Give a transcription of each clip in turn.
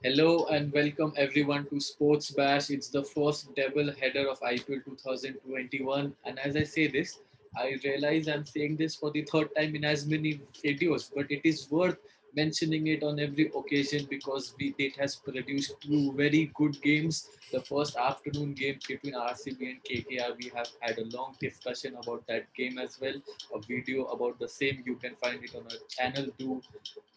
Hello and welcome everyone to Sports Bash. It's the first double header of IPL 2021. And as I say this, I realize I'm saying this for the third time in as many videos, but it is worth mentioning it on every occasion because it has produced two very good games. The first afternoon game between RCB and KKR, we have had a long discussion about that game as well. A video about the same, you can find it on our channel. Do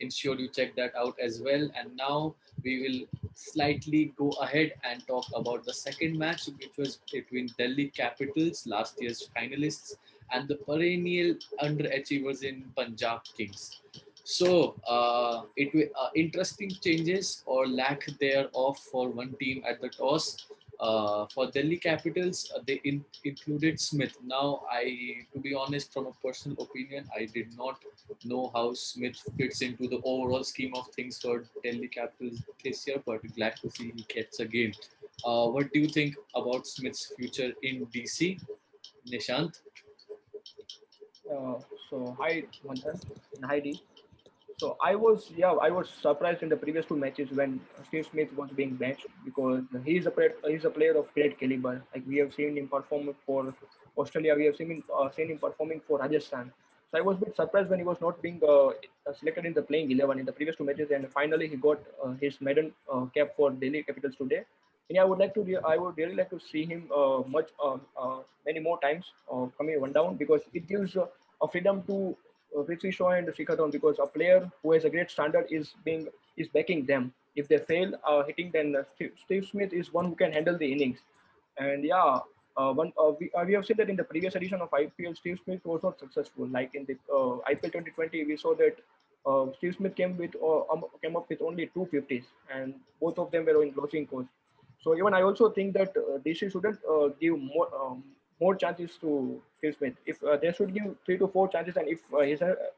ensure you check that out as well. And now we will slightly go ahead and talk about the second match, which was between Delhi Capitals, last year's finalists, and the perennial underachievers in Punjab Kings. So, interesting changes or lack thereof for one team at the toss. For Delhi Capitals, they included Smith. Now, to be honest, from a personal opinion, I did not know how Smith fits into the overall scheme of things for Delhi Capitals this year, but glad to see he gets a game. What do you think about Smith's future in DC, Nishant? Uh, so hi Manthan and Heidi. I was surprised in the previous two matches when Steve Smith was being benched because he's a player of great caliber. Like we have seen him perform for Australia, we have seen him performing for Rajasthan. So I was a bit surprised when he was not being selected in the playing 11 in the previous two matches, and finally he got his maiden cap for Delhi Capitals today. And yeah, I would really like to see him many more times coming one down because it gives a freedom to Prithvi Shaw and Shikhar because a player who has a great standard is backing them. If they fail hitting, then Steve Smith is one who can handle the innings. And yeah, we have seen that in the previous edition of IPL, Steve Smith was not successful. Like in the IPL 2020, we saw that Steve Smith came up with only two fifties, and both of them were in losing course. So even I also think that DC shouldn't give more chances to Steve Smith. If they should give 3 to 4 chances, and if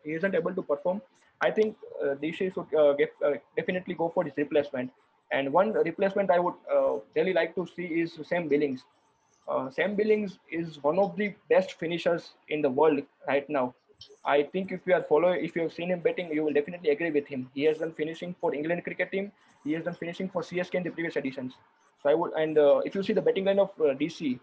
he isn't able to perform, I think DC should definitely go for his replacement. And one replacement I would really like to see is Sam Billings. Sam Billings is one of the best finishers in the world right now. I think if you have seen him betting, you will definitely agree with him. He has done finishing for England cricket team. He has done finishing for CSK in the previous editions. So I would, and if you see the betting line of DC,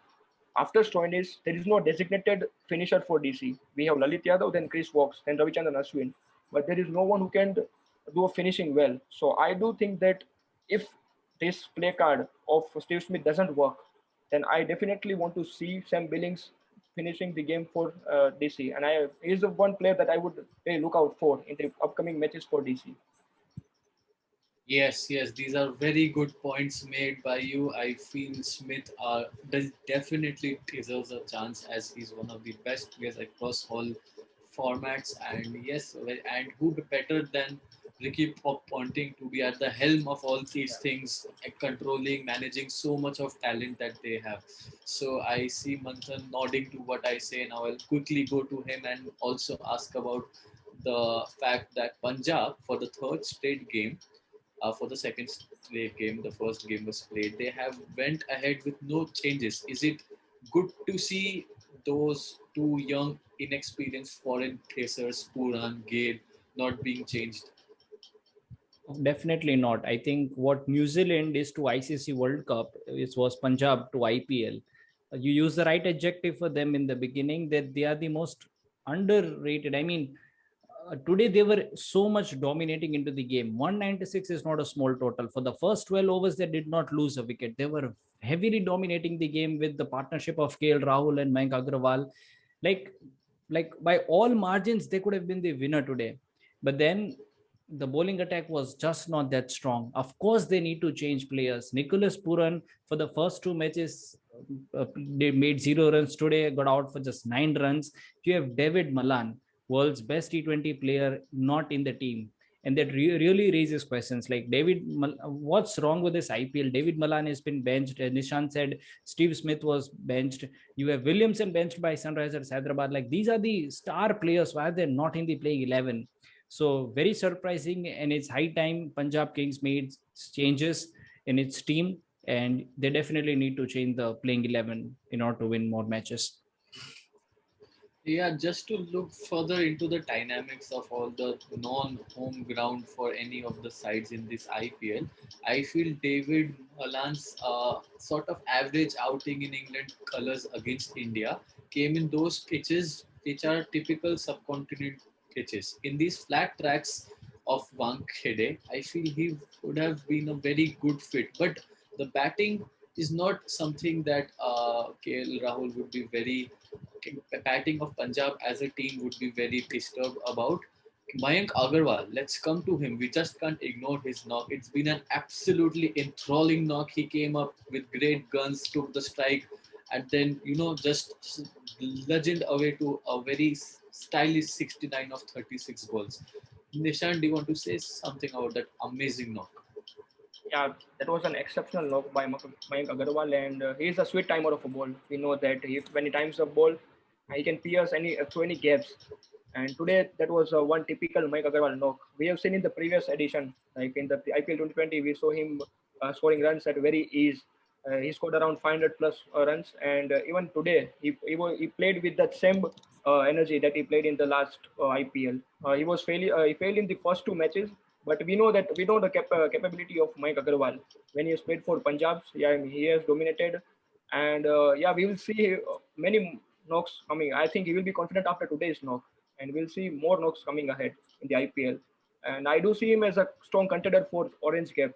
after Stoinis, there is no designated finisher for DC. We have Lalit Yadav, then Chris Wox, then Ravichandran Ashwin, but there is no one who can do a finishing well. So I do think that if this play card of Steve Smith doesn't work, then I definitely want to see Sam Billings finishing the game for DC. And he's the one player that I would really look out for in the upcoming matches for DC. Yes, yes, these are very good points made by you. I feel Smith definitely deserves a chance as he's one of the best players across all formats. And yes, and who better than Ricky Ponting to be at the helm of all these things, controlling, managing so much of talent that they have. So I see Manthan nodding to what I say. Now I'll quickly go to him and also ask about the fact that Punjab, for the third straight game, for the second straight game. The first game was played. They have went ahead with no changes. Is it good to see those two young, inexperienced foreign pacers, Puran, Gale, not being changed? Definitely not. I think what New Zealand is to ICC World Cup, it was Punjab to IPL. You use the right adjective for them in the beginning that they are the most underrated. I mean, today they were so much dominating into the game. 196 is not a small total. For the first 12 overs, they did not lose a wicket. They were heavily dominating the game with the partnership of KL Rahul and Mayank Agrawal. Like, like by all margins, they could have been the winner today. But then the bowling attack was just not that strong. Of course, they need to change players. Nicholas Puran for the first two matches, they made 0 runs today, got out for just 9 runs. You have David Malan, world's best T20 player, not in the team. And that really raises questions like what's wrong with this IPL? David Malan has been benched. As Nishant said, Steve Smith was benched. You have Williamson benched by Sunrisers Hyderabad. Like these are the star players. Why are they not in the playing 11? So very surprising, and it's high time Punjab Kings made changes in its team, and they definitely need to change the playing 11 in order to win more matches. Yeah, just to look further into the dynamics of all the non-home ground for any of the sides in this IPL, I feel David Malan's sort of average outing in England colours against India came in those pitches which are typical subcontinent pitches. In these flat tracks of Wankhede, I feel he would have been a very good fit, but the batting is not something that KL Rahul would be very batting of Punjab as a team would be very disturbed about. Mayank Agarwal, let's come to him. We just can't ignore his knock. It's been an absolutely enthralling knock. He came up with great guns, took the strike, and then, just legend away to a very stylish 69 of 36 balls. Nishant, do you want to say something about that amazing knock? Yeah, that was an exceptional knock by Mayank Agarwal, and he is a sweet timer of a ball. We know that when he times a ball, he can pierce through any gaps. And today, that was one typical Mayank Agarwal knock. We have seen in the previous edition, like in the IPL 2020, we saw him scoring runs at very ease. He scored around 500 plus runs, and even today, he played with that same energy that he played in the last IPL. He failed in the first two matches, but we know the capability of Mike Agarwal when he has played for Punjab. Yeah, he has dominated, and yeah, we will see many knocks coming. I think he will be confident after today's knock, and we'll see more knocks coming ahead in the IPL. And I do see him as a strong contender for orange cap.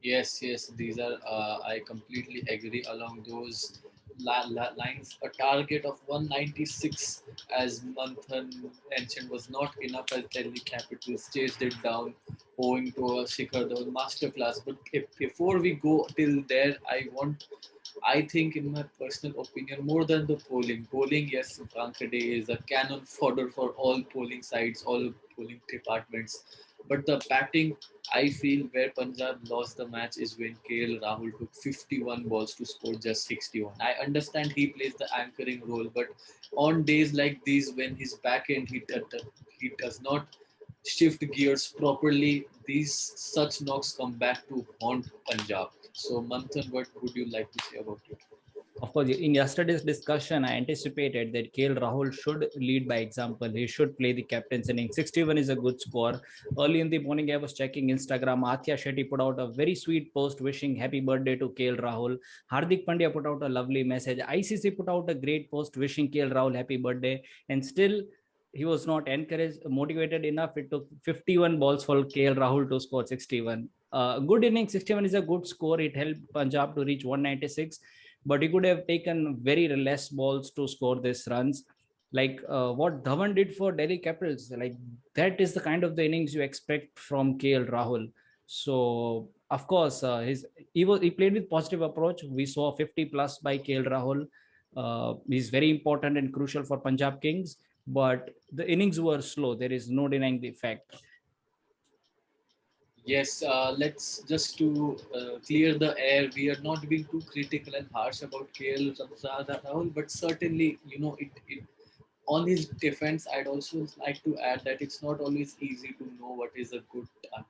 Yes, yes, these are, I completely agree along those lines. A target of 196, as Manthan mentioned, was not enough as Delhi Capitals chased it down owing to a Shikhar Dhawan masterclass. But before we go till there, I think, in my personal opinion, more than the polling, yes, Wankhede is a cannon fodder for all polling sides, all polling departments. But the batting, I feel, where Punjab lost the match is when KL Rahul took 51 balls to score just 61. I understand he plays the anchoring role, but on days like these, when his back end he does not shift gears properly, these such knocks come back to haunt Punjab. So, Manthan, what would you like to say about it? Of course, in yesterday's discussion, I anticipated that KL Rahul should lead by example. He should play the captain's inning. 61 is a good score. Early in the morning, I was checking Instagram. Athya Shetty put out a very sweet post wishing happy birthday to KL Rahul. Hardik Pandya put out a lovely message. ICC put out a great post wishing KL Rahul happy birthday. And still, he was not encouraged, motivated enough. It took 51 balls for KL Rahul to score 61. Good inning, 61 is a good score. It helped Punjab to reach 196, but he could have taken very less balls to score these runs. Like what Dhawan did for Delhi Capitals, like that is the kind of the innings you expect from KL Rahul. So of course, he played with positive approach. We saw 50 plus by KL Rahul. He's very important and crucial for Punjab Kings, but the innings were slow. There is no denying the fact. Yes, let's just to clear the air. We are not being too critical and harsh about KL Rahul, but certainly, on his defense, I'd also like to add that it's not always easy to know what is a good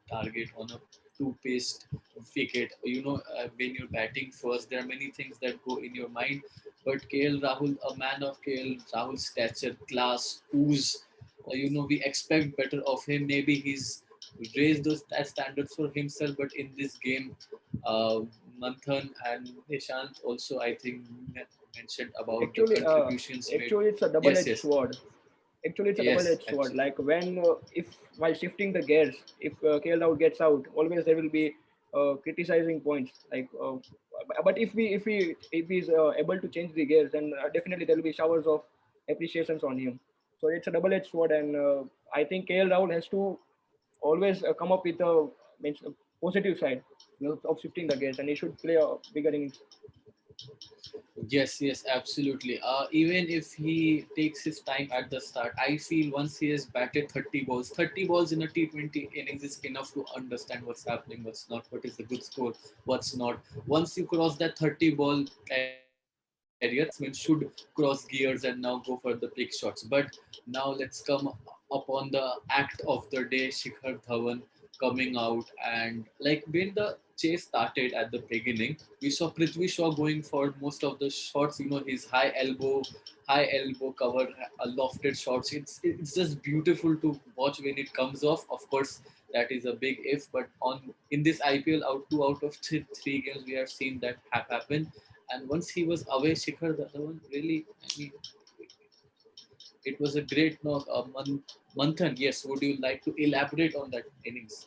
target on a two-paced wicket. When you're batting first, there are many things that go in your mind. But KL Rahul, a man of KL Rahul's stature, class, ooze, we expect better of him. Maybe he's raised those standards for himself, but in this game, uh, Manthan and Nishant also, I think, mentioned about the Actually, contributions made. actually, it's a Yes, double-edged yes, sword. Actually, it's a yes, double-edged sword. absolutely. Like when if while shifting the gears, if KL out gets out, always there will be criticizing points. But if he's able to change the gears, then definitely there will be showers of appreciations on him. So it's a double-edged sword, and I think KL Rahul has to always come up with a positive side, of shifting the gears, and he should play a bigger innings. Yes, yes, absolutely. Even if he takes his time at the start, I feel once he has batted 30 balls in a T20 innings is enough to understand what's happening, what's not, what is the good score, what's not. Once you cross that 30 ball area, batsmen should cross gears and now go for the big shots. But now let's come upon the act of the day, Shikhar Dhawan. coming out, and like when the chase started at the beginning, we saw Prithvi Shaw going for most of the shots. His high elbow cover, lofted shots. It's just beautiful to watch when it comes off. Of course, that is a big if, but on in this IPL, two out of three games, we have seen that happen. And once he was away, Shikhar, the other one, really, I mean, it was a great knock. Manthan, yes, would you like to elaborate on that innings?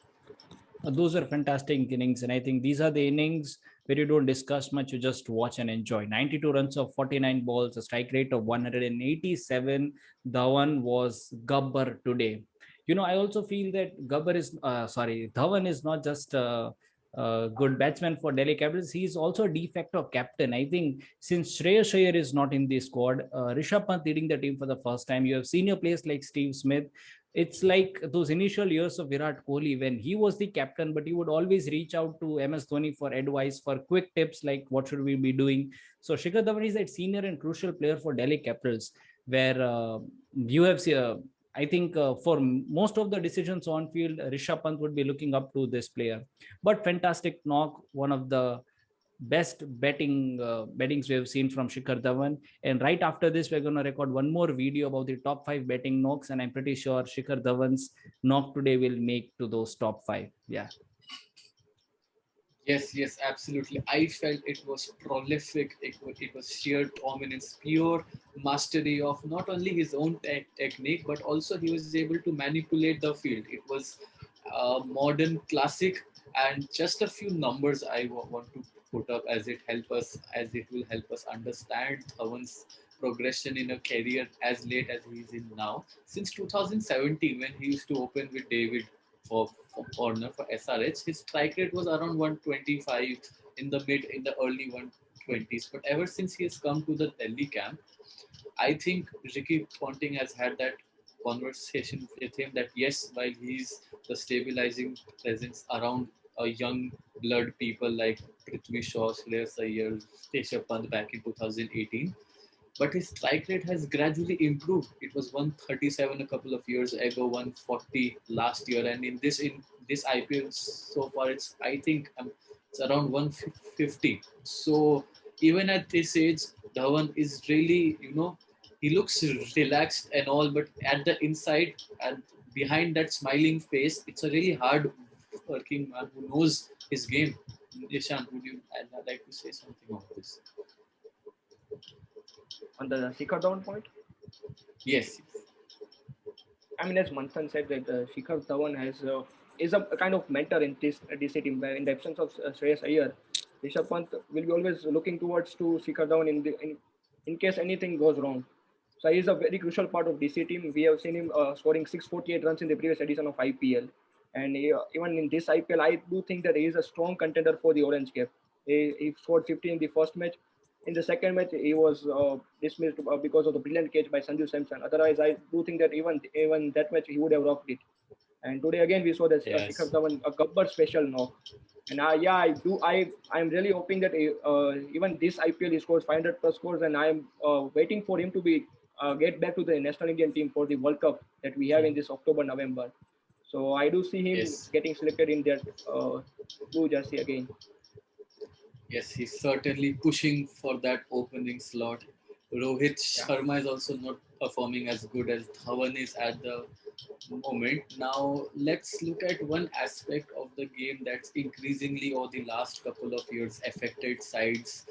Those are fantastic innings, and I think these are the innings where you don't discuss much, you just watch and enjoy. 92 runs of 49 balls, a strike rate of 187. Dhawan was Gabbar today. I also feel that Dhawan is not just a good batsman for Delhi Capitals, he's also a de facto captain. I think since Shreyas Iyer is not in the squad, Rishabh Pant leading the team for the first time, you have senior players like Steve Smith. It's like those initial years of Virat Kohli when he was the captain, but he would always reach out to MS Dhoni for advice, for quick tips like what should we be doing. So Shikhar Dhawan is that senior and crucial player for Delhi Capitals, where you have I think for most of the decisions on field, Rishabh Pant would be looking up to this player. But fantastic knock, one of the best bettings we have seen from Shikhar Dhawan. And right after this, we're going to record one more video about the top five betting knocks, and I'm pretty sure Shikhar Dhawan's knock today will make to those top five. Yeah. Yes, yes, absolutely. I felt it was prolific. It was sheer dominance, pure mastery of not only his own technique, but also he was able to manipulate the field. It was a modern classic, and just a few numbers I want to put up as it will help us understand Dhawan's progression in a career as late as he is in now. Since 2017, when he used to open with David for corner for SRH. His strike rate was around 125 in the early 120s. But ever since he has come to the Delhi camp, I think Ricky Ponting has had that conversation with him that yes, while he's the stabilizing presence around a young blood people like Prithvi Shaw, Shreyas Iyer, Rishabh Pant back in 2018, but his strike rate has gradually improved. It was 137 a couple of years ago, 140 last year, and in this IPL so far, it's around 150. So even at this age, Dhawan is really he looks relaxed and all, but at the inside and behind that smiling face, it's a really hard working man who knows his game. Nishant, would you I'd like to say something on this? On the Shikhar Dhawan point, Yes. I mean, as Manthan said, that Shikhar Dhawan is a kind of mentor in this team. In the absence of Shreyas Iyer, Rishabh Pant will be always looking towards to Shikhar Dhawan in case anything goes wrong. So he is a very crucial part of DC team. We have seen him scoring 648 runs in the previous edition of IPL, and even in this IPL, I do think that he is a strong contender for the orange cap. He scored 50 in the first match. In the second match, he was dismissed because of the brilliant catch by Sanju Samson. Otherwise, I do think that even that match he would have rocked it. And today again we saw that Shikhar Yes. Dhawan a Gabbar special knock. And yeah, I'm really hoping that even this IPL he scores 500 plus scores, and I'm waiting for him to be get back to the national Indian team for the World Cup that we have in this October November. So I do see him Yes. getting selected in that blue jersey again. Yes, he's certainly pushing for that opening slot. Rohit Yeah. Sharma is also not performing as good as Dhawan is at the moment. Now, let's look at one aspect of the game that's increasingly over the last couple of years affected sides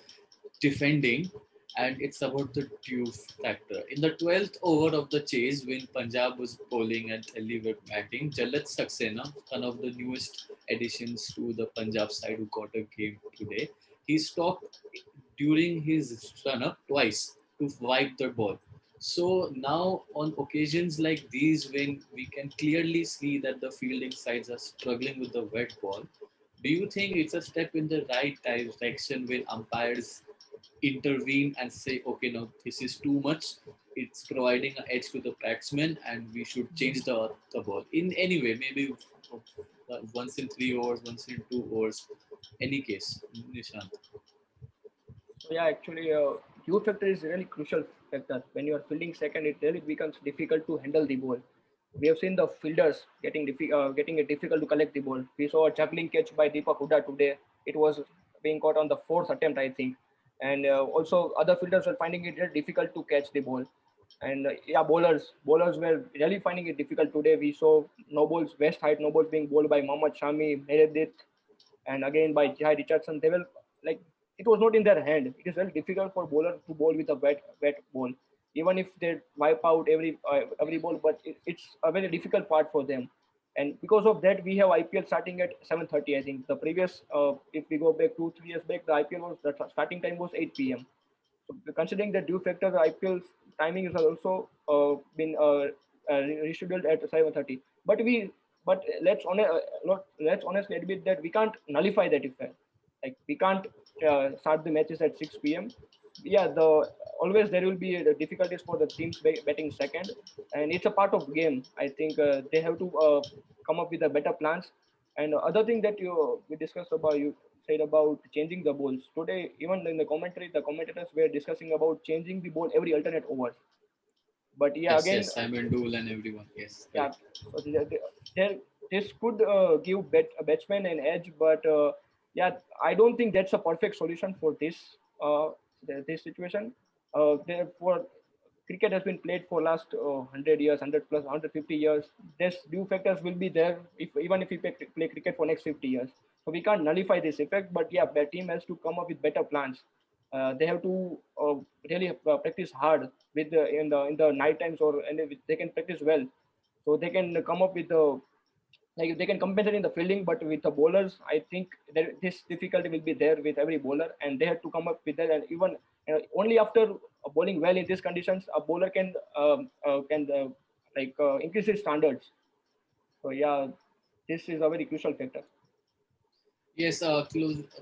defending, and it's about the due factor. In the 12th over of the chase, when Punjab was bowling and Delhi were batting, Jalat Saxena, one of the newest additions to the Punjab side who got a game today, he stopped during his run up twice to wipe the ball. So now, on occasions like these, when we can clearly see that the fielding sides are struggling with the wet ball, do you think it's a step in the right direction where umpires intervene and say, okay, no, this is too much. It's providing an edge to the batsman, and we should change the ball in any way. Maybe once in 3 overs, once in 2 overs. Any case, Nishant. So yeah, actually, youth factor is a really crucial factor. When you are fielding second, it really becomes difficult to handle the ball. We have seen the fielders getting it difficult to collect the ball. We saw a juggling catch by Deepak Hooda today. It was being caught on the fourth attempt, I think. And also other fielders were finding it very difficult to catch the ball. And yeah, bowlers were really finding it difficult today. We saw no balls, west height no balls being bowled by Mohammad Shami, Meredith, and again by Jai Richardson. They were like, it was not in their hand. It is very difficult for bowler to bowl with a wet ball, even if they wipe out every ball. But it's a very difficult part for them. And because of that, we have IPL starting at 7:30. I think the previous, if we go back 2 3 years back, the IPL was the starting time was 8 p.m. So considering the due factor, the IPL's timing is also been rescheduled at 7:30. But let's honestly admit that we can't nullify that effect. Like we can't start the matches at 6 p.m. Yeah, the always there will be the difficulties for the teams batting second, and it's a part of game. I think they have to come up with a better plans. And other thing that we discussed about, you said about changing the balls today. Even in the commentary, the commentators were discussing about changing the ball every alternate overs. But yeah, Yes, again, yes, Simon Dool and everyone. Yes, yeah, correct. so this could give a batsman an edge, but yeah, I don't think that's a perfect solution for this situation. Therefore, cricket has been played for last 100 years, 100 plus 150 years. This due factors will be there if even if we play cricket for next 50 years. So we can't nullify this effect, but yeah, the team has to come up with better plans. They have to really practice hard with in the night times, or and they can practice well, so they can come up with the, like they can compensate in the fielding. But with the bowlers, I think this difficulty will be there with every bowler, and they have to come up with that. And even only after bowling well in these conditions, a bowler can increase his standards. So yeah, this is a very crucial factor. Yes,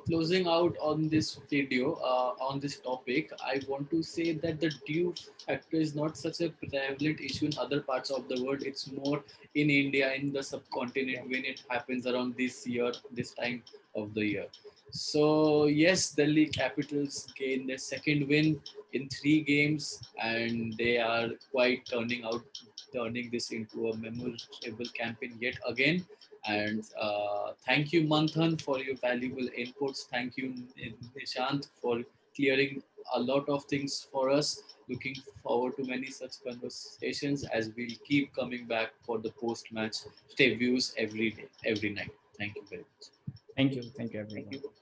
closing out on this video, on this topic, I want to say that the due factor is not such a prevalent issue in other parts of the world. It's more in India, in the Yeah. subcontinent, when it happens around this year, this time of the year. So, yes, Delhi Capitals gained their second win in 3 games, and they are quite turning this into a memorable campaign yet again. And thank you, Manthan, for your valuable inputs. Thank you, Nishant, for clearing a lot of things for us. Looking forward to many such conversations as we'll keep coming back for the post match reviews every day, every night. Thank you very much. Thank you. Thank you, Thank everyone. you.